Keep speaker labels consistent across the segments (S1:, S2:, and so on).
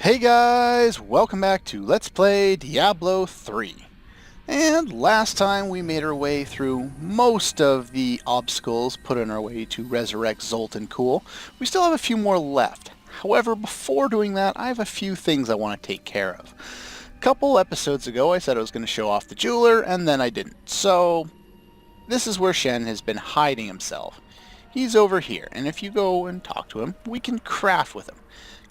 S1: Hey guys, welcome back to Let's Play Diablo 3. And last time we made our way through most of the obstacles put in our way to resurrect Zoltun Kulle. We still have a few more left. However, before doing that, I have a few things I want to take care of. A couple episodes ago I said I was going to show off the jeweler, and then I didn't. So, this is where Shen has been hiding himself. He's over here, and if you go and talk to him, we can craft with him.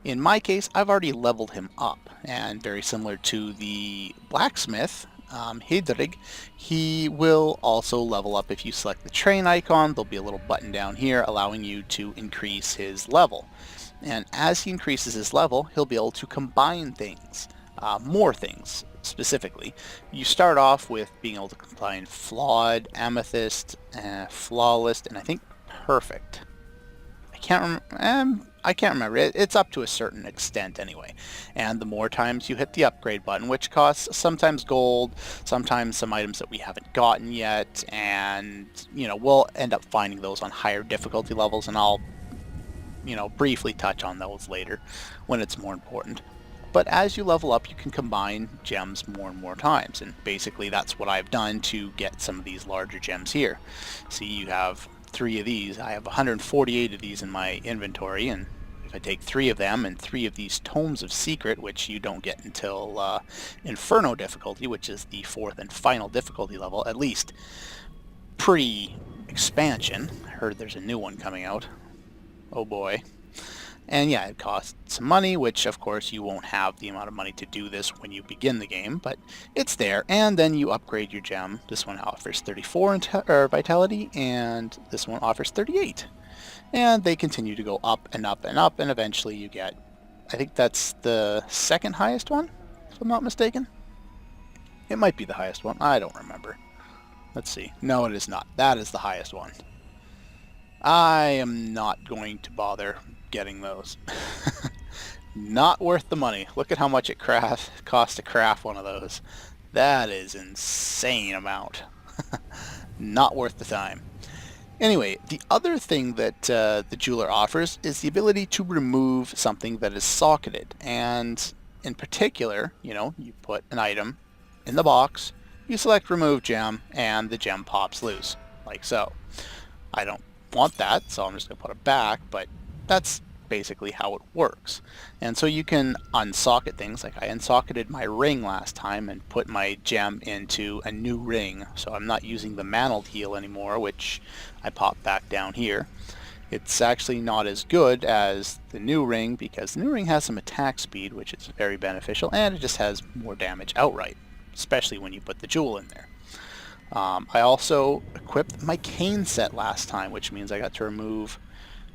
S1: In my case, I've already leveled him up, and very similar to the blacksmith, Hidrig, he will also level up if you select the train icon. There'll be a little button down here allowing you to increase his level. And as he increases his level, he'll be able to combine things, more things specifically. You start off with being able to combine flawed, amethyst, flawless, and I think perfect. I can't remember. It's up to a certain extent anyway. And the more times you hit the upgrade button, which costs sometimes gold, sometimes some items that we haven't gotten yet, and, we'll end up finding those on higher difficulty levels, and I'll, briefly touch on those later when it's more important. But as you level up, you can combine gems more and more times, and basically that's what I've done to get some of these larger gems here. See, you have 3 of these. I have 148 of these in my inventory, and if I take 3 of them and 3 of these Tomes of Secret, which you don't get until Inferno difficulty, which is the 4th and final difficulty level, at least pre-expansion. I heard there's a new one coming out. Oh boy. And yeah, it costs some money, which of course you won't have the amount of money to do this when you begin the game, but it's there. And then you upgrade your gem. This one offers 34 vitality, and this one offers 38. And they continue to go up and up and up, and eventually you get, I think that's the second highest one, if I'm not mistaken. It might be the highest one. I don't remember. Let's see. No, it is not. That is the highest one. I am not going to bother getting those. Not worth the money. Look at how much it costs to craft one of those. That is insane amount. Not worth the time. Anyway, the other thing that the jeweler offers is the ability to remove something that is socketed. And in particular, you put an item in the box, you select remove gem, and the gem pops loose, like so. I don't want that, so I'm just going to put it back, but that's basically how it works. And so you can unsocket things, like I unsocketed my ring last time and put my gem into a new ring, so I'm not using the mantled heal anymore, which I pop back down here. It's actually not as good as the new ring, because the new ring has some attack speed, which is very beneficial, and it just has more damage outright, especially when you put the jewel in there. I also equipped my cane set last time, which means I got to remove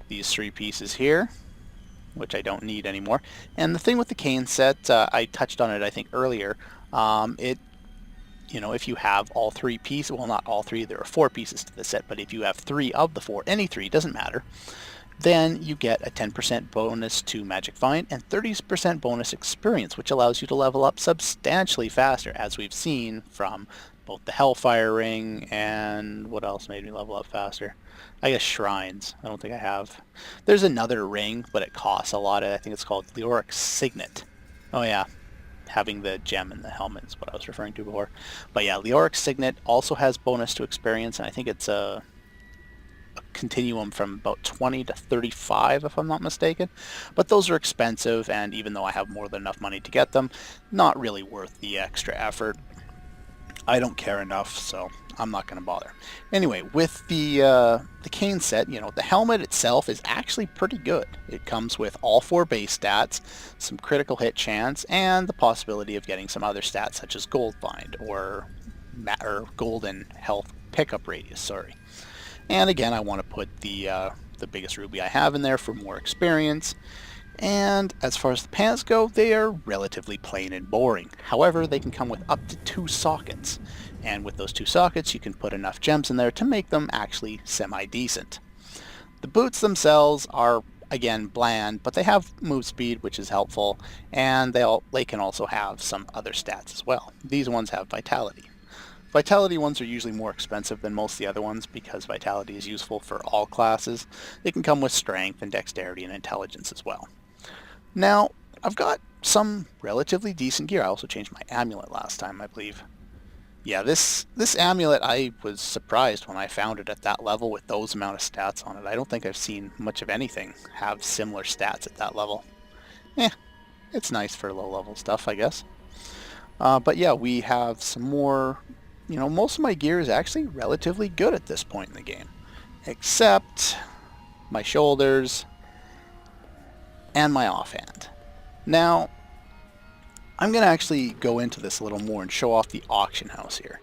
S1: these 3 pieces here, which I don't need anymore. And the thing with the cane set, I touched on it I think earlier, if you have all 3 pieces, well, not all 3, there are 4 pieces to the set, but if you have 3 of the 4, any 3, doesn't matter, then you get a 10% bonus to Magic Find and 30% bonus experience, which allows you to level up substantially faster, as we've seen from both the Hellfire Ring and what else made me level up faster? I guess Shrines. I don't think I have. There's another ring, but it costs a lot. I think it's called Leoric Signet. Oh yeah, having the gem in the helmet is what I was referring to before. But yeah, Leoric Signet also has bonus to experience, and I think it's a continuum from about 20 to 35 if I'm not mistaken. But those are expensive, and even though I have more than enough money to get them, not really worth the extra effort. I don't care enough, so I'm not going to bother. Anyway, with the cane set, the helmet itself is actually pretty good. It comes with all 4 base stats, some critical hit chance, and the possibility of getting some other stats such as gold find or golden health pickup radius. Sorry. And again, I want to put the biggest ruby I have in there for more experience. And as far as the pants go, they are relatively plain and boring. However, they can come with up to 2 sockets. And with those 2 sockets, you can put enough gems in there to make them actually semi-decent. The boots themselves are, again, bland, but they have move speed, which is helpful, and they can also have some other stats as well. These ones have vitality. Vitality ones are usually more expensive than most of the other ones because vitality is useful for all classes. They can come with strength and dexterity and intelligence as well. Now, I've got some relatively decent gear. I also changed my amulet last time, I believe. Yeah, this amulet, I was surprised when I found it at that level with those amount of stats on it. I don't think I've seen much of anything have similar stats at that level. It's nice for low level stuff, I guess. But yeah, we have some more, most of my gear is actually relatively good at this point in the game. Except my shoulders and my offhand. Now, I'm going to actually go into this a little more and show off the auction house here.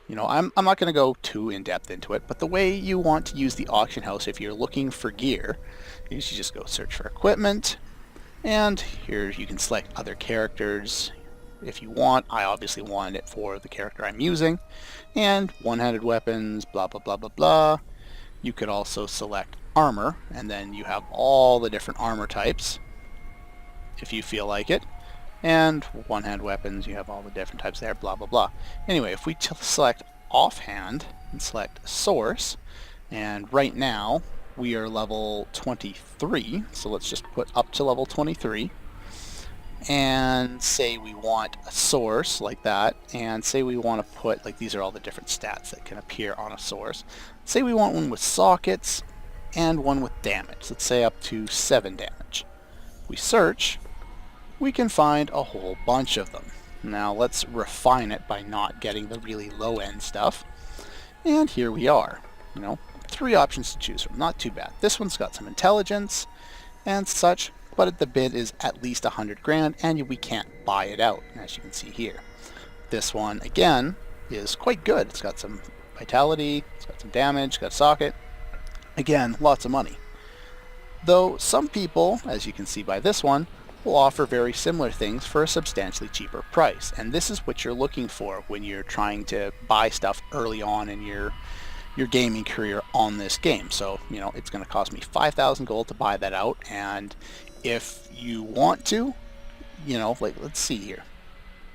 S1: I'm not going to go too in-depth into it, but the way you want to use the auction house if you're looking for gear is you just go search for equipment, and here you can select other characters if you want. I obviously wanted it for the character I'm using, and one-handed weapons, blah blah blah blah blah. You could also select armor, and then you have all the different armor types if you feel like it. And one-hand weapons, you have all the different types there, blah blah blah. Anyway, if we select offhand and select source, and right now we are level 23, so let's just put up to level 23, and say we want a source like that, and say we want to put, like, these are all the different stats that can appear on a source. Say we want one with sockets and one with damage, let's say up to 7 damage. We search, we can find a whole bunch of them. Now let's refine it by not getting the really low end stuff. And here we are. 3 options to choose from. Not too bad. This one's got some intelligence and such, but the bid is at least 100 grand, and we can't buy it out, as you can see here. This one, again, is quite good. It's got some vitality, it's got some damage, got a socket. Again, lots of money. Though some people, as you can see by this one, will offer very similar things for a substantially cheaper price. And this is what you're looking for when you're trying to buy stuff early on in your gaming career on this game. So, it's going to cost me 5,000 gold to buy that out, and if you want to, let's see here.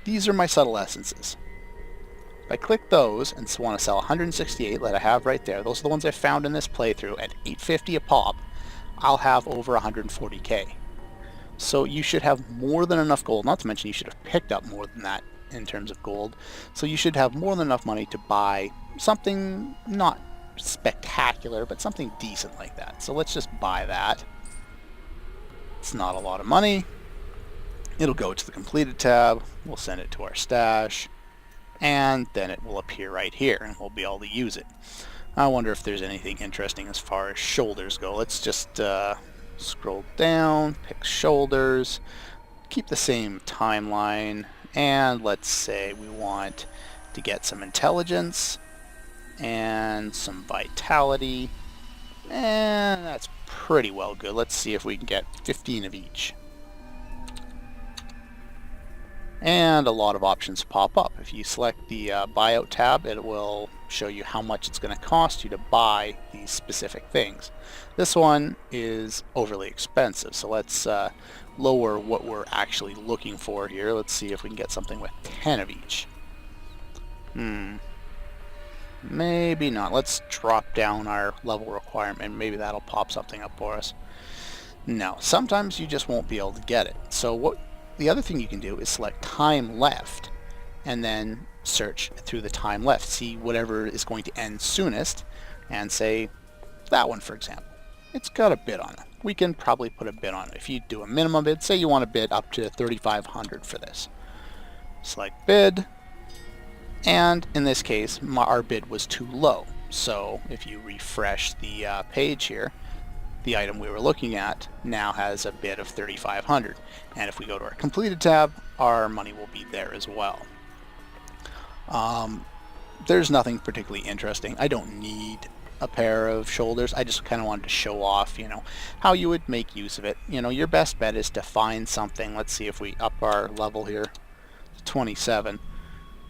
S1: These are my subtle essences. If I click those and want to sell 168 that I have right there, those are the ones I found in this playthrough at 850 a pop, I'll have over 140k. So you should have more than enough gold, not to mention you should have picked up more than that in terms of gold. So you should have more than enough money to buy something not spectacular, but something decent like that. So let's just buy that. It's not a lot of money. It'll go to the completed tab, we'll send it to our stash, and then it will appear right here and we'll be able to use it. I wonder if there's anything interesting as far as shoulders go. Let's just scroll down, pick shoulders, keep the same timeline, and let's say we want to get some intelligence and some vitality, and that's pretty well good. Let's see if we can get 15 of each. And a lot of options pop up. If you select the buyout tab, it will show you how much it's going to cost you to buy these specific things. This one is overly expensive, so let's lower what we're actually looking for here. Let's see if we can get something with 10 of each. Maybe not. Let's drop down our level requirement. Maybe that'll pop something up for us. No, sometimes you just won't be able to get it. So the other thing you can do is select time left and then search through the time left. See whatever is going to end soonest and say that one, for example. It's got a bid on it. We can probably put a bid on it. If you do a minimum bid, say you want to bid up to 3,500 for this. Select bid, and in this case our bid was too low. So if you refresh the page here, the item we were looking at now has a bid of 3,500, and if we go to our completed tab, our money will be there as well. There's nothing particularly interesting. I don't need a pair of shoulders. I just kind of wanted to show off, how you would make use of it. Your best bet is to find something. Let's see if we up our level here to 27.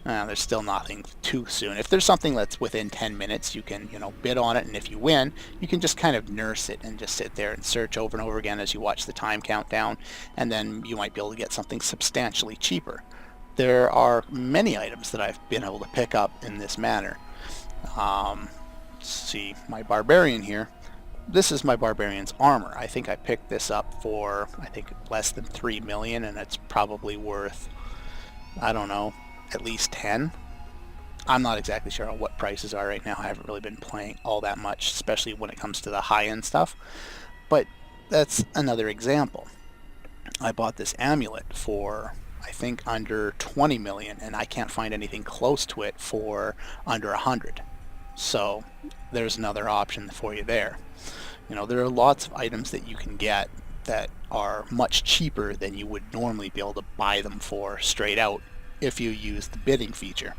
S1: There's still nothing too soon. If there's something that's within 10 minutes, you can, bid on it, and if you win, you can just kind of nurse it and just sit there and search over and over again as you watch the time count down, and then you might be able to get something substantially cheaper. There are many items that I've been able to pick up in this manner. See, my barbarian here, this is my Barbarian's armor. I think I picked this up for, I think, less than 3 million, and it's probably worth, I don't know, at least 10. I'm not exactly sure on what prices are right now. I haven't really been playing all that much, especially when it comes to the high-end stuff. But that's another example. I bought this amulet for, I think, under 20 million, and I can't find anything close to it for under 100. So there's another option for you there. You know, there are lots of items that you can get that are much cheaper than you would normally be able to buy them for straight out if you use the bidding feature.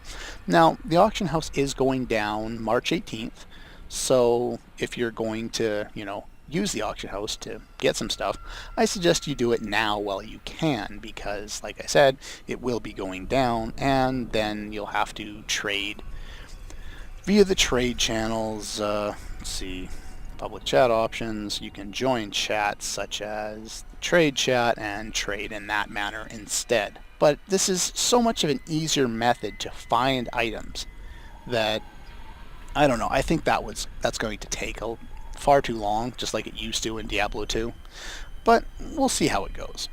S1: Now, the auction house is going down March 18th, so if you're going to, you know, use the auction house to get some stuff, I suggest you do it now while you can, because, like I said, it will be going down, and then you'll have to trade via the trade channels. Let's see, public chat options. You can join chats such as the trade chat and trade in that manner instead. But this is so much of an easier method to find items that, I don't know, I think that's going to take far too long, just like it used to in Diablo 2. But we'll see how it goes.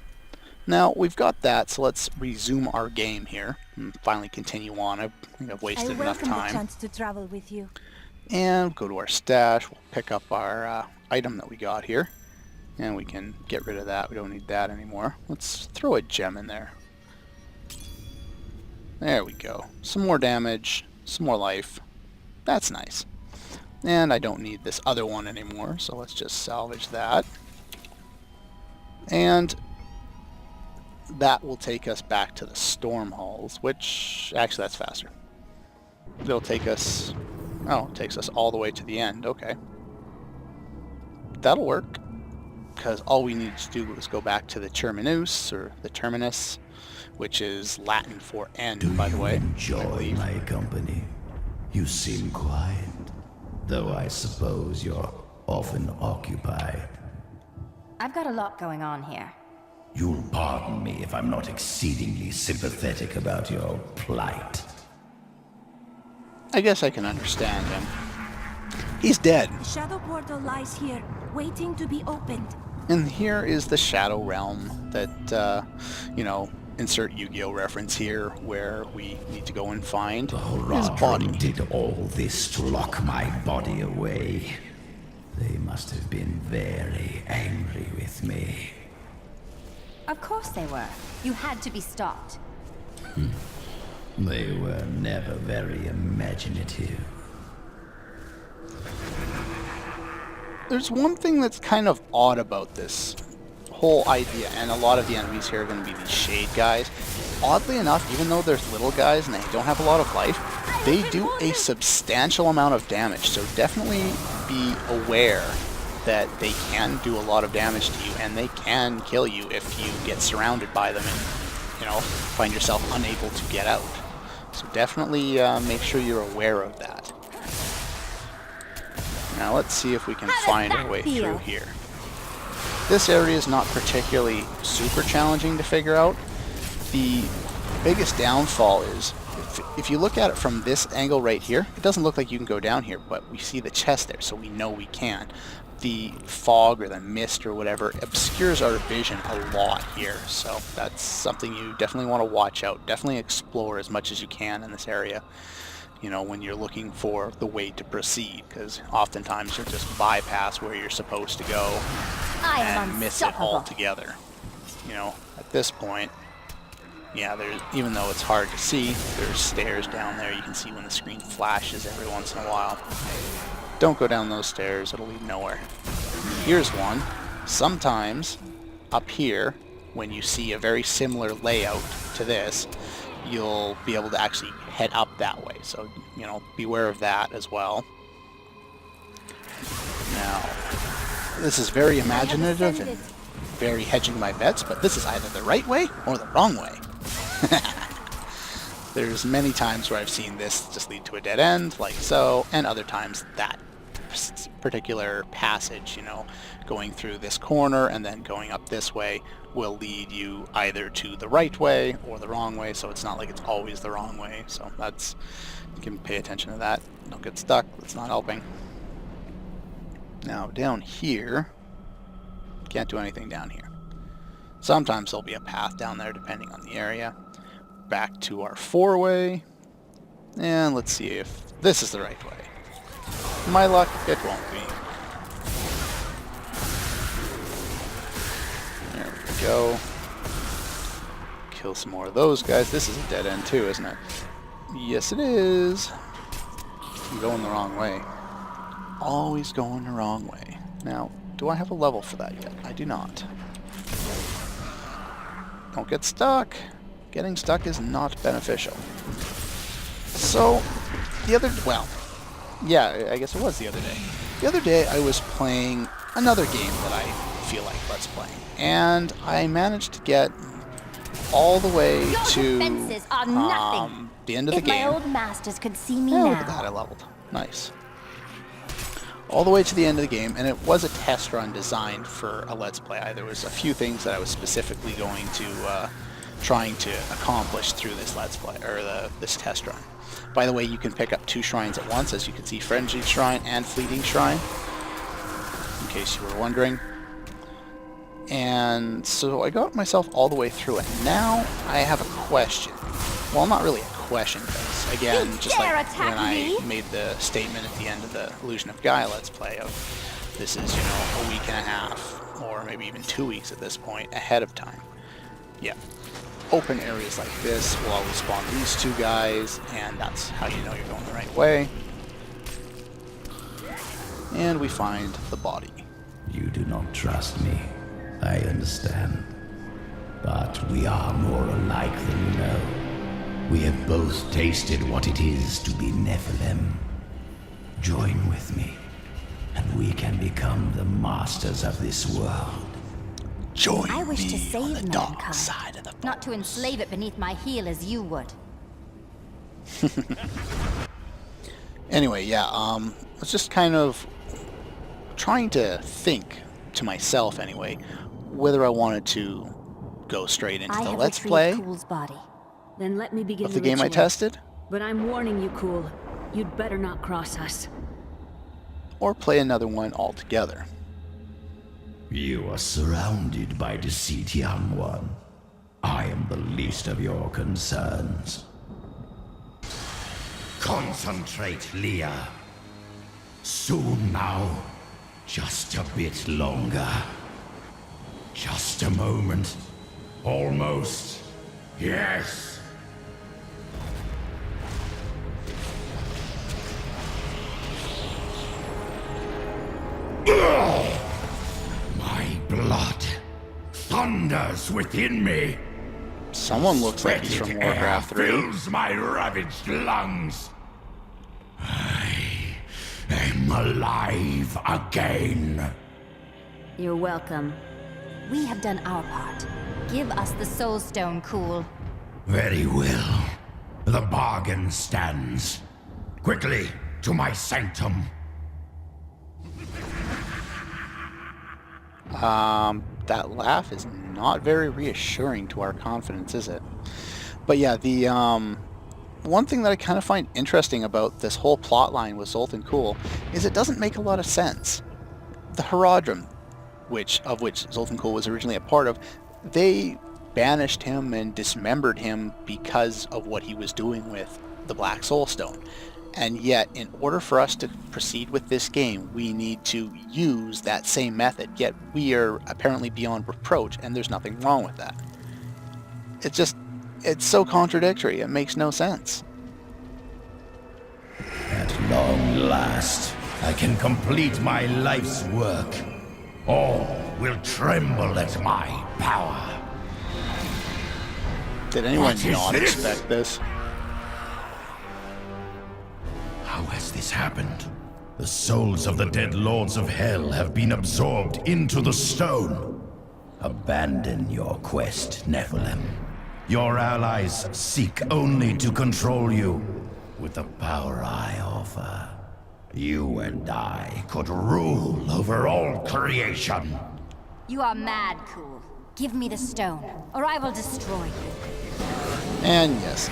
S1: Now, we've got that, so let's resume our game here and finally continue on. I think I've wasted enough time.
S2: I welcome the chance to travel with you.
S1: And go to our stash. We'll pick up our item that we got here. And we can get rid of that. We don't need that anymore. Let's throw a gem in there. There we go. Some more damage, some more life. That's nice. And I don't need this other one anymore, so let's just salvage that. And that will take us back to the storm halls, which, actually that's faster. It'll take us, oh, it takes us all the way to the end, okay. That'll work, because all we need to do is go back to the Terminus, or the Terminus, which is Latin for end, by the way.
S3: Enjoy my company. You seem quiet, though I suppose you're often occupied.
S2: I've got a lot going on here.
S3: You'll pardon me if I'm not exceedingly sympathetic about your plight.
S1: I guess I can understand him. He's dead.
S2: The shadow portal lies here, waiting to be opened.
S1: And here is the Shadow Realm that, you know, insert Yu-Gi-Oh reference here, where we need to go and find his body.
S3: Did all this to lock my body away. They must have been very angry with me.
S2: Of course they were. You had to be stopped.
S3: They were never very imaginative.
S1: There's one thing that's kind of odd about this whole idea, and a lot of the enemies here are going to be these shade guys. Oddly enough, even though they're little guys and they don't have a lot of life, they do a substantial amount of damage, so definitely be aware that they can do a lot of damage to you, and they can kill you if you get surrounded by them and, you know, find yourself unable to get out. So definitely make sure you're aware of that. Now let's see if we can find our way through here. This area is not particularly super challenging to figure out. The biggest downfall is, if you look at it from this angle right here, it doesn't look like you can go down here, but we see the chest there, so we know we can. The fog or the mist or whatever obscures our vision a lot here, so that's something you definitely want to watch out. Definitely explore as much as you can in this area, you know, when you're looking for the way to proceed, because oftentimes you'll just bypass where you're supposed to go and miss it altogether. You know, at this point, yeah, there's, even though it's hard to see, there's stairs down there. You can see when the screen flashes every once in a while. Don't go down those stairs, it'll lead nowhere. Here's one. Sometimes up here, when you see a very similar layout to this, you'll be able to actually head up that way. So, you know, beware of that as well. Now, this is very imaginative and very hedging my bets, but this is either the right way or the wrong way. There's many times where I've seen this just lead to a dead end, like so, and other times that particular passage, you know, going through this corner and then going up this way will lead you either to the right way or the wrong way, so it's not like it's always the wrong way. So that's, you can pay attention to that. Don't get stuck, that's not helping. Now down here, can't do anything down here. Sometimes there'll be a path down there depending on the area. Back to our 4-way, and let's see if this is the right way. My luck, it won't be. There we go. Kill some more of those guys. This is a dead end too, isn't it? Yes, it is. I'm going the wrong way. Always going the wrong way. Now, do I have a level for that yet? I do not. Don't get stuck. Getting stuck is not beneficial. So, well, yeah, I guess it was the other day. The other day I was playing another game that I feel like Let's Playing, and I managed to get all the way to the end of the game.
S2: If my old masters could see me
S1: now.
S2: now.
S1: Look at that, I leveled. Nice. All the way to the end of the game, and it was a test run designed for a Let's Play. There was a few things that I was specifically going to trying to accomplish through this Let's Play, or this test run. By the way, you can pick up 2 shrines at once, as you can see, Frenzied Shrine and Fleeting Shrine, in case you were wondering. And so I got myself all the way through it. Now I have a question. Well, not really a question, because again, just like when I made the statement at the end of the Illusion of Gaia Let's Play of this is, you know, a week and a half, or maybe even 2 weeks at this point, ahead of time. Yeah. Open areas like this will always spawn these 2 guys, and that's how you know you're going the right way. And we find the body.
S3: You do not trust me. I understand. But we are more alike than you know. We have both tasted what it is to be Nephilim. Join with me, and we can become the masters of this world.
S1: Join
S2: I wish to
S1: me
S2: save
S1: on the dark
S2: mankind,
S1: side of the
S2: not to enslave it beneath my heel as you would.
S1: Anyway, yeah, I was just kind of trying to think to myself, anyway, whether I wanted to go straight into the Let's Play
S2: Cool's body.
S4: Then let me begin
S1: of the game I
S4: ritual.
S1: tested,
S4: But I'm warning you, Cool. You'd better not cross us.
S1: or play another one altogether.
S3: You are surrounded by deceit, young one. I am the least of your concerns. Concentrate, Leah. Soon now. Just a bit longer. Just a moment. Almost. Yes. My blood thunders within me.
S1: Someone looks like he's from Warcraft 3.
S3: Fills my ravaged lungs. I am alive again.
S4: You're welcome.
S2: We have done our part. Give us the Soulstone, Cool.
S3: Very well. The bargain stands. Quickly, to my sanctum.
S1: That laugh is not very reassuring to our confidence, is it? But yeah, the one thing that I kind of find interesting about this whole plot line with Zoltun Kulle is it doesn't make a lot of sense. The Herodrum, of which Zoltun Kulle was originally a part of, they banished him and dismembered him because of what he was doing with the Black Soulstone. And yet, in order for us to proceed with this game, we need to use that same method. Yet, we are apparently beyond reproach, and there's nothing wrong with that. It's so contradictory, it makes no sense.
S3: At long last, I can complete my life's work. All will tremble at my power.
S1: Did anyone
S3: What is
S1: not
S3: this?
S1: expect this?
S3: How has this happened? The souls of the dead lords of hell have been absorbed into the stone. Abandon your quest, Nephilim. Your allies seek only to control you. With the power I offer, you and I could rule over all creation.
S2: You are mad, Cool. Give me the stone, or I will destroy you.
S1: And yes,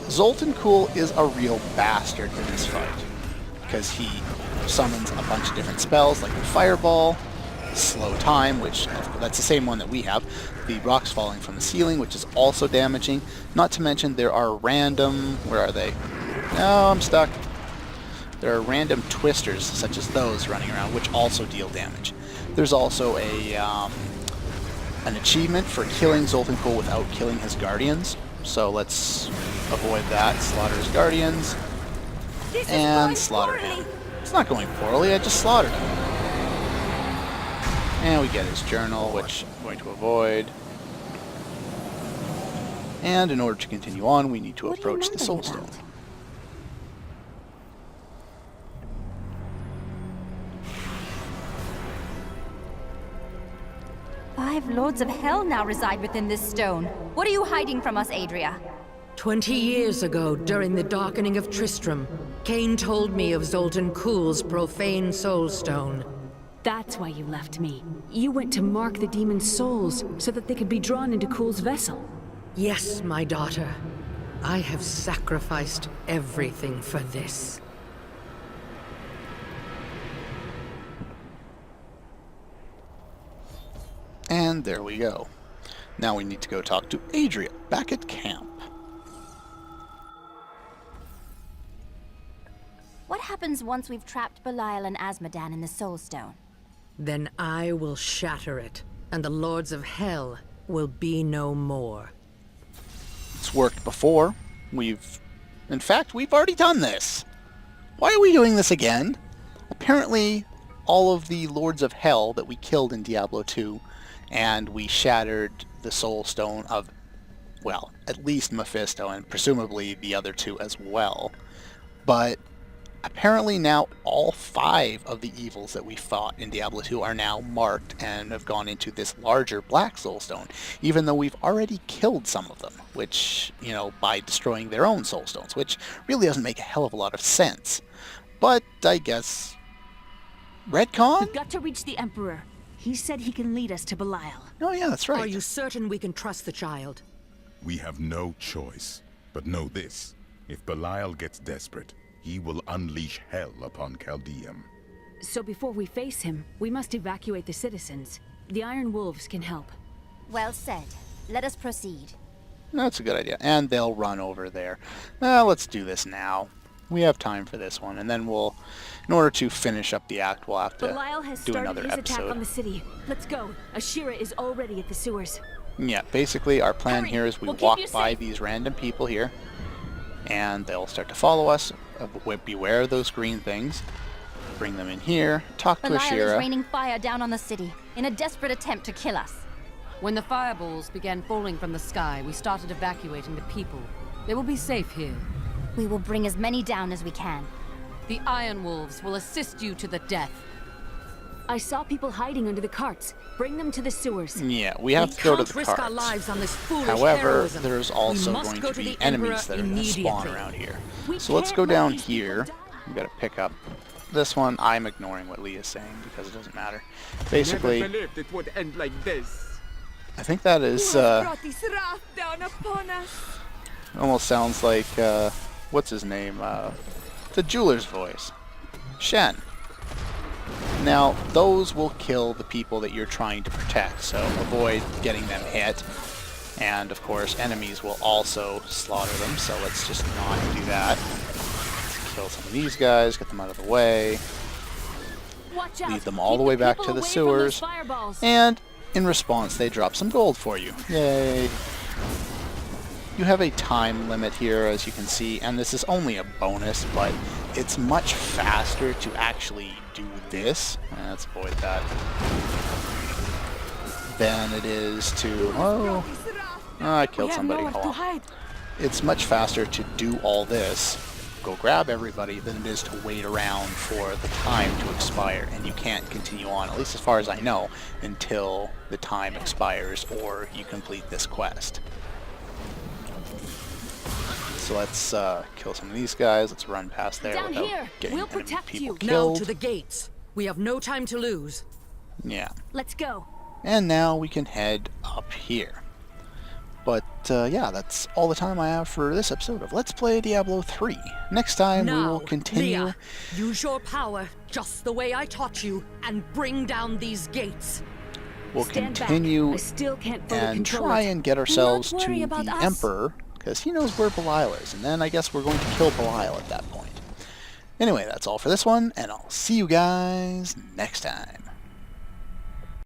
S1: Zoltun Kulle is a real bastard in this fight, because he summons a bunch of different spells like the Fireball, Slow Time, which that's the same one that we have, the rocks falling from the ceiling, which is also damaging. Not to mention there are random... where are they? No, I'm stuck. There are random twisters, such as those, running around, which also deal damage. There's also an achievement for killing Zoltun without killing his guardians. So let's avoid that. Slaughter his guardians. And slaughter him. It's not going poorly, I just slaughtered him. And we get his journal, which I'm going to avoid. And in order to continue on, we need to approach the Soulstone.
S2: 5 lords of hell now reside within this stone. What are you hiding from us, Adria?
S5: 20 years ago, during the darkening of Tristram, Cain told me of Zoltun Kull's profane soulstone.
S4: That's why you left me. You went to mark the demon's souls so that they could be drawn into Kull's vessel.
S5: Yes, my daughter. I have sacrificed everything for this.
S1: And there we go. Now we need to go talk to Adria back at camp.
S2: What happens once we've trapped Belial and Azmodan in the Soulstone?
S5: Then I will shatter it, and the lords of hell will be no more.
S1: It's worked before. In fact, we've already done this. Why are we doing this again? Apparently, all of the lords of hell that we killed in Diablo 2, and we shattered the Soulstone of, well, at least Mephisto, and presumably the other two as well. But apparently now all 5 of the evils that we fought in Diablo 2 are now marked and have gone into this larger black soulstone, even though we've already killed some of them, which, you know, by destroying their own soulstones, which really doesn't make a hell of a lot of sense. But I guess... retcon?
S4: We've got to reach the Emperor. He said he can lead us to Belial.
S1: Oh yeah, that's right.
S5: Are you certain we can trust the child?
S6: We have no choice. But know this, if Belial gets desperate, he will unleash hell upon Chaldeum.
S4: So before we face him, we must evacuate the citizens. The Iron Wolves can help.
S2: Well said. Let us proceed.
S1: That's a good idea. And they'll run over there. Let's do this now. We have time for this one, and then we'll, in order to finish up the act, we'll have to
S4: Belial has
S1: do
S4: started
S1: another
S4: his attack
S1: episode.
S4: on the city. Let's go. Ashira is already at the sewers.
S1: Yeah, basically our plan
S4: Hurry,
S1: here is we
S4: we'll keep
S1: walk
S4: you
S1: by
S4: safe.
S1: these random people here, and they'll start to follow us. Beware of those green things. Bring them in here, talk to
S2: Belial is
S1: Ashira.
S2: raining fire down on the city in a desperate attempt to kill us.
S7: When the fireballs began falling from the sky, we started evacuating the people. They will be safe here.
S2: We will bring as many down as we can.
S7: The Iron Wolves will assist you to the death.
S4: I saw people hiding under the carts. Bring them to the sewers.
S1: Yeah, we have to go to the
S5: risk our
S1: carts.
S5: lives on this foolish
S1: However,
S5: heroism.
S1: there's
S5: We
S1: also
S5: must
S1: going
S5: go
S1: to
S5: to
S1: be
S5: the
S1: enemies that
S5: Emperor
S1: are going to spawn
S5: immediately.
S1: around here.
S4: We
S1: So let's
S4: can't
S1: go
S4: let
S1: down
S4: these people
S1: here.
S4: die.
S1: We gotta pick up this one. I'm ignoring what Leah's saying because it doesn't matter. Basically,
S8: Never believed it would end like this.
S1: I think that is
S9: brought this wrath down upon us.
S1: almost sounds like what's his name? The jeweler's voice, Shen. Now those will kill the people that you're trying to protect, so avoid getting them hit. And of course, enemies will also slaughter them. So let's just not do that. Let's kill some of these guys, get them out of the way.
S4: Watch out.
S1: Lead them all
S4: Keep
S1: the way back
S4: people
S1: to the
S4: away from those
S1: sewers.
S4: fireballs.
S1: And in response, they drop some gold for you. Yay! You have a time limit here, as you can see, and this is only a bonus, but it's much faster to actually do this. Let's avoid that. Than it is to... oh, I killed somebody. Hold on. It's much faster to do all this, go grab everybody, than it is to wait around for the time to expire, and you can't continue on, at least as far as I know, until the time expires or you complete this quest. So let's kill some of these guys. Let's run past there
S4: Down
S1: without
S4: here.
S1: getting
S4: We'll
S1: enemy
S4: protect
S1: people
S4: you.
S5: Now
S1: killed.
S5: to the gates. We have no time to lose.
S1: Yeah.
S4: Let's go.
S1: And now we can head up here. But yeah, that's all the time I have for this episode of Let's Play Diablo 3. Next time we will continue.
S5: Leah, use your power just the way I taught you and bring down these gates.
S1: We'll
S4: Stand back.
S1: continue
S4: I still can't fully
S1: and
S4: control
S1: try
S4: it.
S1: and get ourselves
S2: Not
S1: to
S2: worry
S1: the
S2: about us.
S1: Emperor, because he knows where Belial is, and then I guess we're going to kill Belial at that point. Anyway, that's all for this one, and I'll see you guys next time.